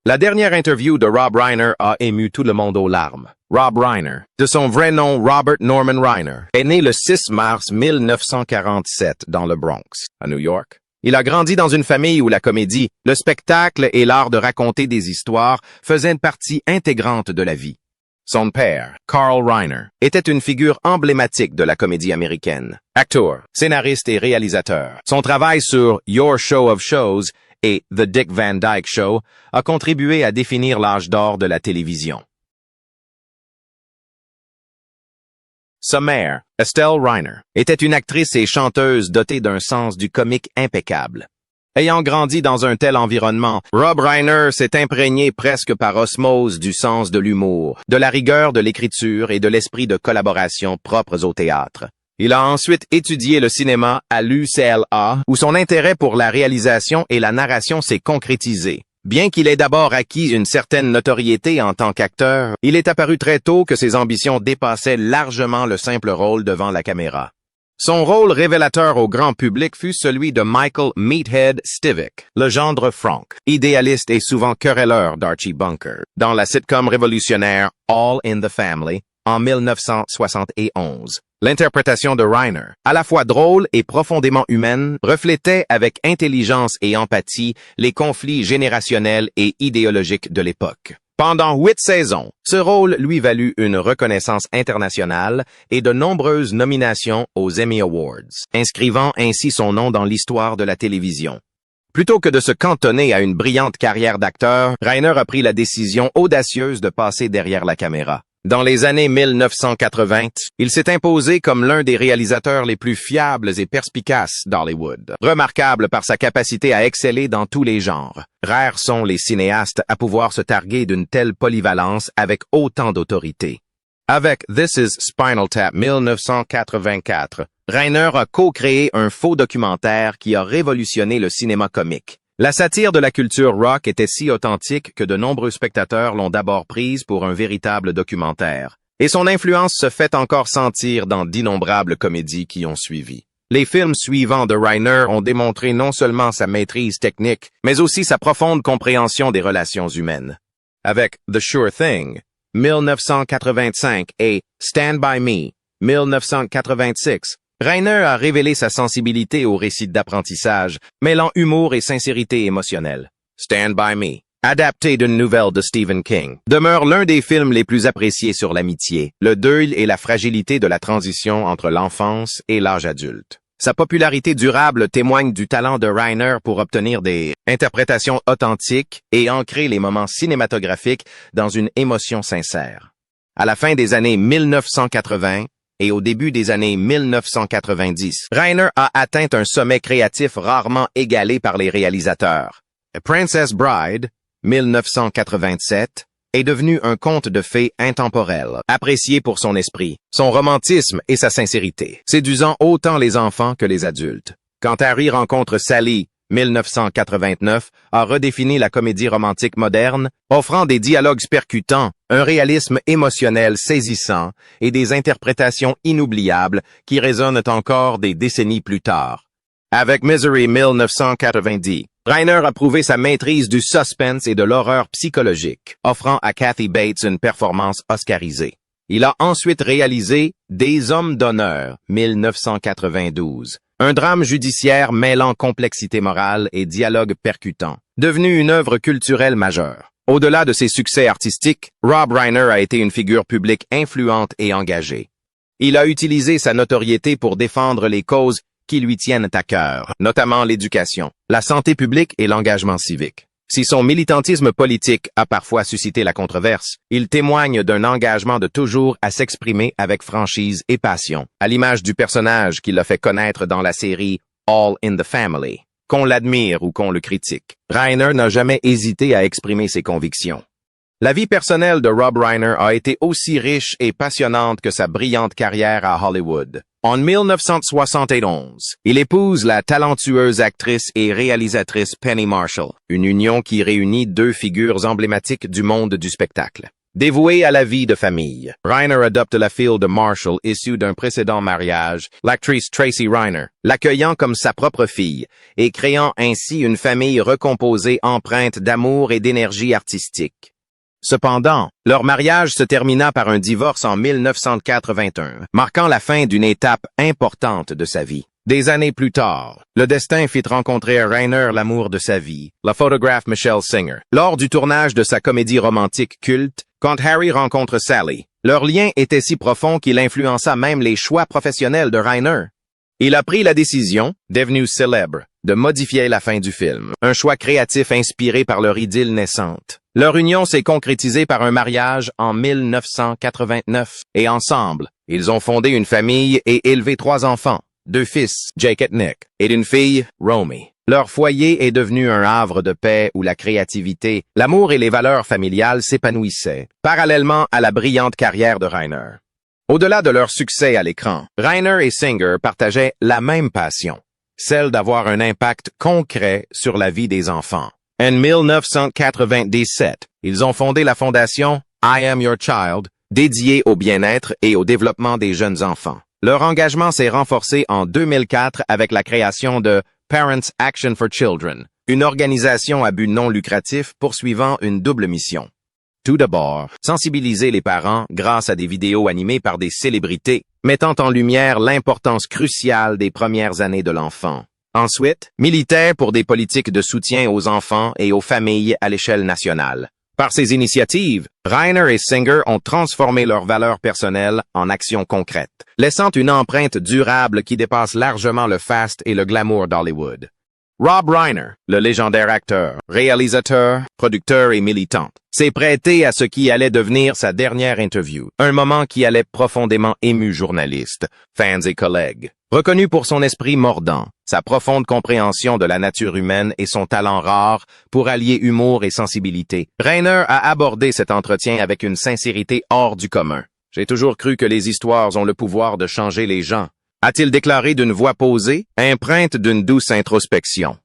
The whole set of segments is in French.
La dernière interview de Rob Reiner a ému tout le monde aux larmes. Rob Reiner, de son vrai nom Robert Norman Reiner, est né le 6 mars 1947 dans le Bronx, à New York. Il a grandi dans une famille où la comédie, le spectacle et l'art de raconter des histoires faisaient une partie intégrante de la vie. Son père, Carl Reiner, était une figure emblématique de la comédie américaine. Acteur, scénariste et réalisateur. Son travail sur Your Show of Shows et The Dick Van Dyke Show a contribué à définir l'âge d'or de la télévision. Sa mère, Estelle Reiner, était une actrice et chanteuse dotée d'un sens du comique impeccable. Ayant grandi dans un tel environnement, Rob Reiner s'est imprégné presque par osmose du sens de l'humour, de la rigueur de l'écriture et de l'esprit de collaboration propres au théâtre. Il a ensuite étudié le cinéma à l'UCLA, où son intérêt pour la réalisation et la narration s'est concrétisé. Bien qu'il ait d'abord acquis une certaine notoriété en tant qu'acteur, il est apparu très tôt que ses ambitions dépassaient largement le simple rôle devant la caméra. Son rôle révélateur au grand public fut celui de Michael Meathead Stivic, le gendre Frank, idéaliste et souvent querelleur d'Archie Bunker, dans la sitcom révolutionnaire All in the Family en 1971. L'interprétation de Reiner, à la fois drôle et profondément humaine, reflétait avec intelligence et empathie les conflits générationnels et idéologiques de l'époque. Pendant 8 saisons, ce rôle lui valut une reconnaissance internationale et de nombreuses nominations aux Emmy Awards, inscrivant ainsi son nom dans l'histoire de la télévision. Plutôt que de se cantonner à une brillante carrière d'acteur, Reiner a pris la décision audacieuse de passer derrière la caméra. Dans les années 1980, il s'est imposé comme l'un des réalisateurs les plus fiables et perspicaces d'Hollywood, remarquable par sa capacité à exceller dans tous les genres. Rares sont les cinéastes à pouvoir se targuer d'une telle polyvalence avec autant d'autorité. Avec This Is Spinal Tap 1984, Reiner a co-créé un faux documentaire qui a révolutionné le cinéma comique. La satire de la culture rock était si authentique que de nombreux spectateurs l'ont d'abord prise pour un véritable documentaire. Et son influence se fait encore sentir dans d'innombrables comédies qui ont suivi. Les films suivants de Reiner ont démontré non seulement sa maîtrise technique, mais aussi sa profonde compréhension des relations humaines. Avec The Sure Thing, 1985 et Stand By Me, 1986, Reiner a révélé sa sensibilité aux récits d'apprentissage, mêlant humour et sincérité émotionnelle. Stand By Me, adapté d'une nouvelle de Stephen King, demeure l'un des films les plus appréciés sur l'amitié, le deuil et la fragilité de la transition entre l'enfance et l'âge adulte. Sa popularité durable témoigne du talent de Reiner pour obtenir des interprétations authentiques et ancrer les moments cinématographiques dans une émotion sincère. À la fin des années 1980, et au début des années 1990, Reiner a atteint un sommet créatif rarement égalé par les réalisateurs. A Princess Bride, 1987, est devenu un conte de fées intemporel, apprécié pour son esprit, son romantisme et sa sincérité, séduisant autant les enfants que les adultes. Quand Harry rencontre Sally, 1989, a redéfini la comédie romantique moderne, offrant des dialogues percutants, un réalisme émotionnel saisissant et des interprétations inoubliables qui résonnent encore des décennies plus tard. Avec Misery 1990, Reiner a prouvé sa maîtrise du suspense et de l'horreur psychologique, offrant à Kathy Bates une performance oscarisée. Il a ensuite réalisé Des Hommes d'honneur, 1992. Un drame judiciaire mêlant complexité morale et dialogue percutant, devenu une œuvre culturelle majeure. Au-delà de ses succès artistiques, Rob Reiner a été une figure publique influente et engagée. Il a utilisé sa notoriété pour défendre les causes qui lui tiennent à cœur, notamment l'éducation, la santé publique et l'engagement civique. Si son militantisme politique a parfois suscité la controverse, il témoigne d'un engagement de toujours à s'exprimer avec franchise et passion, à l'image du personnage qu'il a fait connaître dans la série All in the Family. Qu'on l'admire ou qu'on le critique, Reiner n'a jamais hésité à exprimer ses convictions. La vie personnelle de Rob Reiner a été aussi riche et passionnante que sa brillante carrière à Hollywood. En 1971, il épouse la talentueuse actrice et réalisatrice Penny Marshall, une union qui réunit deux figures emblématiques du monde du spectacle. Dévoué à la vie de famille, Reiner adopte la fille de Marshall issue d'un précédent mariage, l'actrice Tracy Reiner, l'accueillant comme sa propre fille et créant ainsi une famille recomposée empreinte d'amour et d'énergie artistique. Cependant, leur mariage se termina par un divorce en 1981, marquant la fin d'une étape importante de sa vie. Des années plus tard, le destin fit rencontrer à Reiner l'amour de sa vie, la photographe Michelle Singer, lors du tournage de sa comédie romantique culte, Quand Harry rencontre Sally. Leur lien était si profond qu'il influença même les choix professionnels de Reiner. Il a pris la décision, devenue célèbre, de modifier la fin du film, un choix créatif inspiré par leur idylle naissante. Leur union s'est concrétisée par un mariage en 1989, et ensemble, ils ont fondé une famille et élevé 3 enfants, 2 fils, Jake et Nick, et une fille, Romy. Leur foyer est devenu un havre de paix où la créativité, l'amour et les valeurs familiales s'épanouissaient, parallèlement à la brillante carrière de Reiner. Au-delà de leur succès à l'écran, Reiner et Singer partageaient la même passion, celle d'avoir un impact concret sur la vie des enfants. En 1997, ils ont fondé la fondation I Am Your Child, dédiée au bien-être et au développement des jeunes enfants. Leur engagement s'est renforcé en 2004 avec la création de Parents Action for Children, une organisation à but non lucratif poursuivant une double mission. Tout d'abord, sensibiliser les parents grâce à des vidéos animées par des célébrités, mettant en lumière l'importance cruciale des premières années de l'enfant. Ensuite, militer pour des politiques de soutien aux enfants et aux familles à l'échelle nationale. Par ces initiatives, Reiner et Singer ont transformé leurs valeurs personnelles en actions concrètes, laissant une empreinte durable qui dépasse largement le faste et le glamour d'Hollywood. Rob Reiner, le légendaire acteur, réalisateur, producteur et militant, s'est prêté à ce qui allait devenir sa dernière interview, un moment qui allait profondément ému journalistes, fans et collègues. Reconnu pour son esprit mordant, sa profonde compréhension de la nature humaine et son talent rare pour allier humour et sensibilité, Reiner a abordé cet entretien avec une sincérité hors du commun. « J'ai toujours cru que les histoires ont le pouvoir de changer les gens », a-t-il déclaré d'une voix posée, empreinte d'une douce introspection.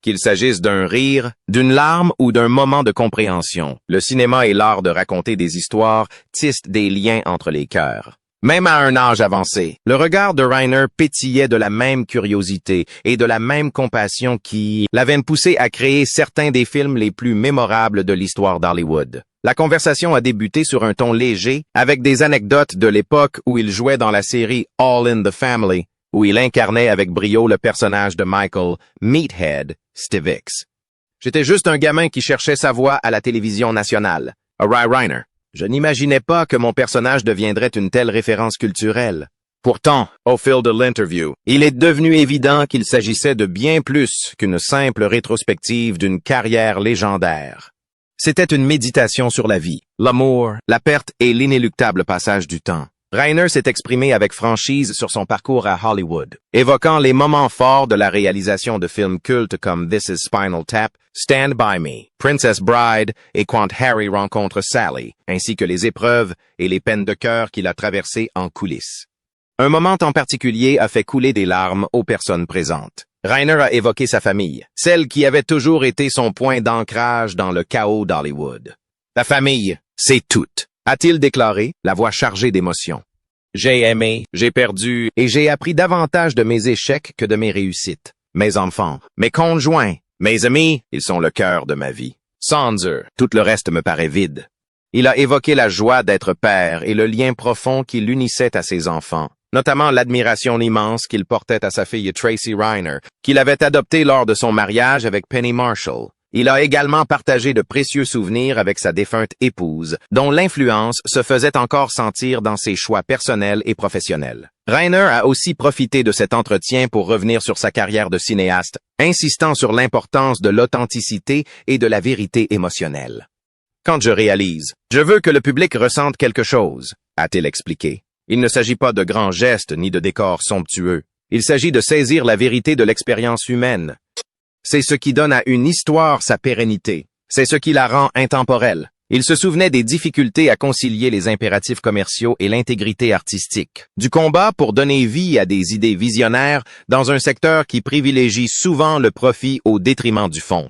Qu'il s'agisse d'un rire, d'une larme ou d'un moment de compréhension, le cinéma et l'art de raconter des histoires tissent des liens entre les cœurs. Même à un âge avancé, le regard de Reiner pétillait de la même curiosité et de la même compassion qui l'avaient poussé à créer certains des films les plus mémorables de l'histoire d'Hollywood. La conversation a débuté sur un ton léger, avec des anecdotes de l'époque où il jouait dans la série All in the Family, où il incarnait avec brio le personnage de Michael Meathead Stivix. « J'étais juste un gamin qui cherchait sa voie à la télévision nationale. » a Reiner. Je n'imaginais pas que mon personnage deviendrait une telle référence culturelle. Pourtant, au fil de l'interview, il est devenu évident qu'il s'agissait de bien plus qu'une simple rétrospective d'une carrière légendaire. C'était une méditation sur la vie, l'amour, la perte et l'inéluctable passage du temps. Reiner s'est exprimé avec franchise sur son parcours à Hollywood, évoquant les moments forts de la réalisation de films cultes comme This is Spinal Tap, Stand By Me, Princess Bride et Quand Harry rencontre Sally, ainsi que les épreuves et les peines de cœur qu'il a traversées en coulisses. Un moment en particulier a fait couler des larmes aux personnes présentes. Reiner a évoqué sa famille, celle qui avait toujours été son point d'ancrage dans le chaos d'Hollywood. « La famille, c'est tout », a-t-il déclaré, la voix chargée d'émotion. « J'ai aimé, j'ai perdu et j'ai appris davantage de mes échecs que de mes réussites. Mes enfants, mes conjoints, mes amis, ils sont le cœur de ma vie. Sans eux, tout le reste me paraît vide. » Il a évoqué la joie d'être père et le lien profond qui l'unissait à ses enfants, notamment l'admiration immense qu'il portait à sa fille Tracy Reiner, qu'il avait adoptée lors de son mariage avec Penny Marshall. Il a également partagé de précieux souvenirs avec sa défunte épouse, dont l'influence se faisait encore sentir dans ses choix personnels et professionnels. Reiner a aussi profité de cet entretien pour revenir sur sa carrière de cinéaste, insistant sur l'importance de l'authenticité et de la vérité émotionnelle. « Quand je réalise, je veux que le public ressente quelque chose », a-t-il expliqué. Il ne s'agit pas de grands gestes ni de décors somptueux. Il s'agit de saisir la vérité de l'expérience humaine. C'est ce qui donne à une histoire sa pérennité. C'est ce qui la rend intemporelle. Il se souvenait des difficultés à concilier les impératifs commerciaux et l'intégrité artistique. Du combat pour donner vie à des idées visionnaires dans un secteur qui privilégie souvent le profit au détriment du fond.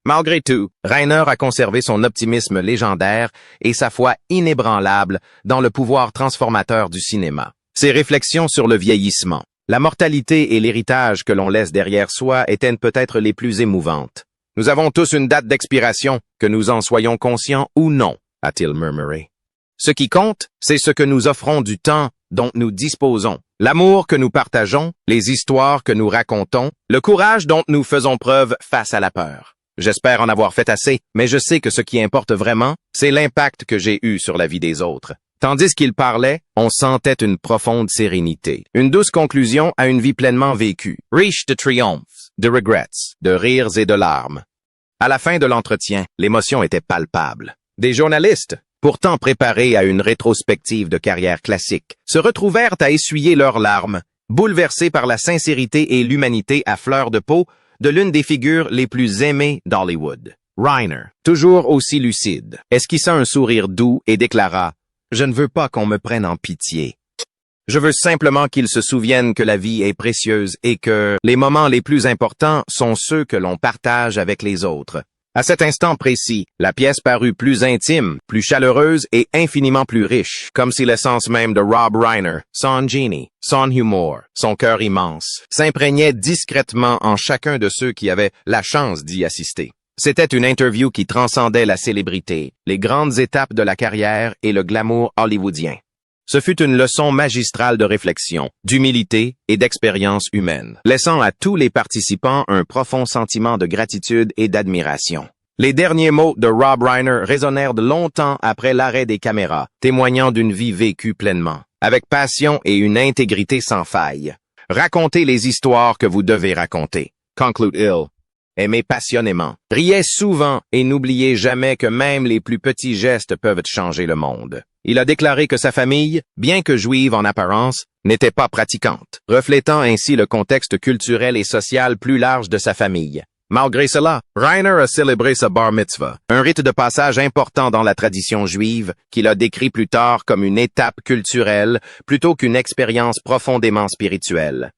Malgré tout, Reiner a conservé son optimisme légendaire et sa foi inébranlable dans le pouvoir transformateur du cinéma. Ses réflexions sur le vieillissement, la mortalité et l'héritage que l'on laisse derrière soi étaient peut-être les plus émouvantes. « Nous avons tous une date d'expiration, que nous en soyons conscients ou non », a-t-il murmuré. « Ce qui compte, c'est ce que nous offrons du temps dont nous disposons, l'amour que nous partageons, les histoires que nous racontons, le courage dont nous faisons preuve face à la peur. J'espère en avoir fait assez, mais je sais que ce qui importe vraiment, c'est l'impact que j'ai eu sur la vie des autres. » Tandis qu'il parlait, on sentait une profonde sérénité, une douce conclusion à une vie pleinement vécue, riche de triomphes, de regrets, de rires et de larmes. À la fin de l'entretien, l'émotion était palpable. Des journalistes, pourtant préparés à une rétrospective de carrière classique, se retrouvèrent à essuyer leurs larmes, bouleversés par la sincérité et l'humanité à fleur de peau de l'une des figures les plus aimées d'Hollywood. Reiner, toujours aussi lucide, esquissa un sourire doux et déclara « Je ne veux pas qu'on me prenne en pitié. Je veux simplement qu'ils se souviennent que la vie est précieuse et que les moments les plus importants sont ceux que l'on partage avec les autres. » À cet instant précis, la pièce parut plus intime, plus chaleureuse et infiniment plus riche, comme si l'essence même de Rob Reiner, son génie, son humour, son cœur immense, s'imprégnait discrètement en chacun de ceux qui avaient la chance d'y assister. C'était une interview qui transcendait la célébrité, les grandes étapes de la carrière et le glamour hollywoodien. Ce fut une leçon magistrale de réflexion, d'humilité et d'expérience humaine, laissant à tous les participants un profond sentiment de gratitude et d'admiration. Les derniers mots de Rob Reiner résonnèrent de longtemps après l'arrêt des caméras, témoignant d'une vie vécue pleinement, avec passion et une intégrité sans faille. Racontez les histoires que vous devez raconter. Conclude-t-il. Aimez passionnément. Riez souvent et n'oubliez jamais que même les plus petits gestes peuvent changer le monde. Il a déclaré que sa famille, bien que juive en apparence, n'était pas pratiquante, reflétant ainsi le contexte culturel et social plus large de sa famille. Malgré cela, Reiner a célébré sa bar mitzvah, un rite de passage important dans la tradition juive qu'il a décrit plus tard comme une étape culturelle plutôt qu'une expérience profondément spirituelle.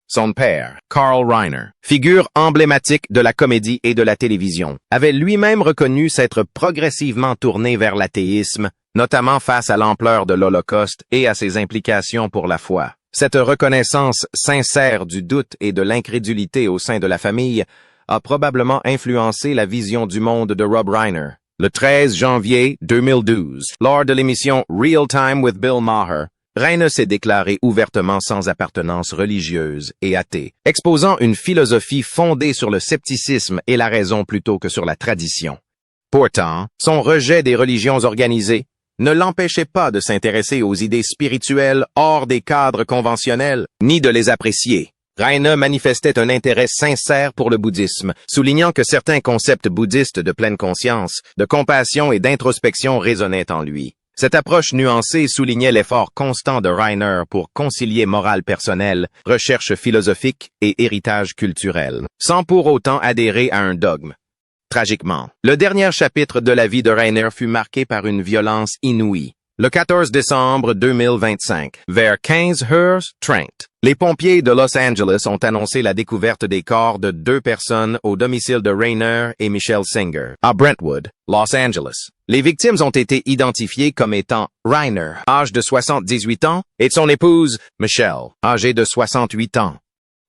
Son père, Carl Reiner, figure emblématique de la comédie et de la télévision, avait lui-même reconnu s'être progressivement tourné vers l'athéisme, notamment face à l'ampleur de l'Holocauste et à ses implications pour la foi. Cette reconnaissance sincère du doute et de l'incrédulité au sein de la famille a probablement influencé la vision du monde de Rob Reiner. Le 13 janvier 2012, lors de l'émission Real Time with Bill Maher, Reiner s'est déclaré ouvertement sans appartenance religieuse et athée, exposant une philosophie fondée sur le scepticisme et la raison plutôt que sur la tradition. Pourtant, son rejet des religions organisées ne l'empêchait pas de s'intéresser aux idées spirituelles hors des cadres conventionnels, ni de les apprécier. Reiner manifestait un intérêt sincère pour le bouddhisme, soulignant que certains concepts bouddhistes de pleine conscience, de compassion et d'introspection résonnaient en lui. Cette approche nuancée soulignait l'effort constant de Reiner pour concilier morale personnelle, recherche philosophique et héritage culturel, sans pour autant adhérer à un dogme. Tragiquement, le dernier chapitre de la vie de Reiner fut marqué par une violence inouïe. Le 14 décembre 2025, vers 15h30, les pompiers de Los Angeles ont annoncé la découverte des corps de 2 personnes au domicile de Reiner et Michelle Singer, à Brentwood, Los Angeles. Les victimes ont été identifiées comme étant Reiner, âge de 78 ans, et son épouse, Michelle, âgée de 68 ans.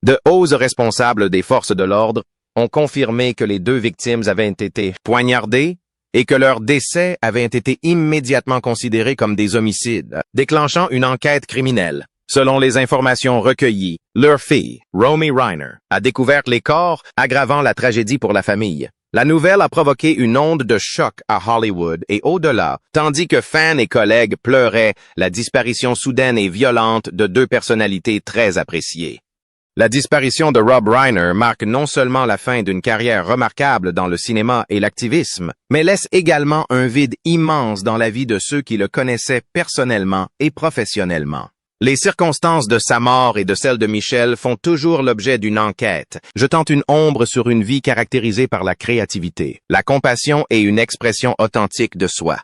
De hauts responsables des forces de l'ordre ont confirmé que les 2 victimes avaient été poignardées et que leur décès avait été immédiatement considéré comme des homicides, déclenchant une enquête criminelle. Selon les informations recueillies, leur fille, Romy Reiner, a découvert les corps, aggravant la tragédie pour la famille. La nouvelle a provoqué une onde de choc à Hollywood et au-delà, tandis que fans et collègues pleuraient la disparition soudaine et violente de 2 personnalités très appréciées. La disparition de Rob Reiner marque non seulement la fin d'une carrière remarquable dans le cinéma et l'activisme, mais laisse également un vide immense dans la vie de ceux qui le connaissaient personnellement et professionnellement. Les circonstances de sa mort et de celle de Michelle font toujours l'objet d'une enquête, jetant une ombre sur une vie caractérisée par la créativité, la compassion et une expression authentique de soi.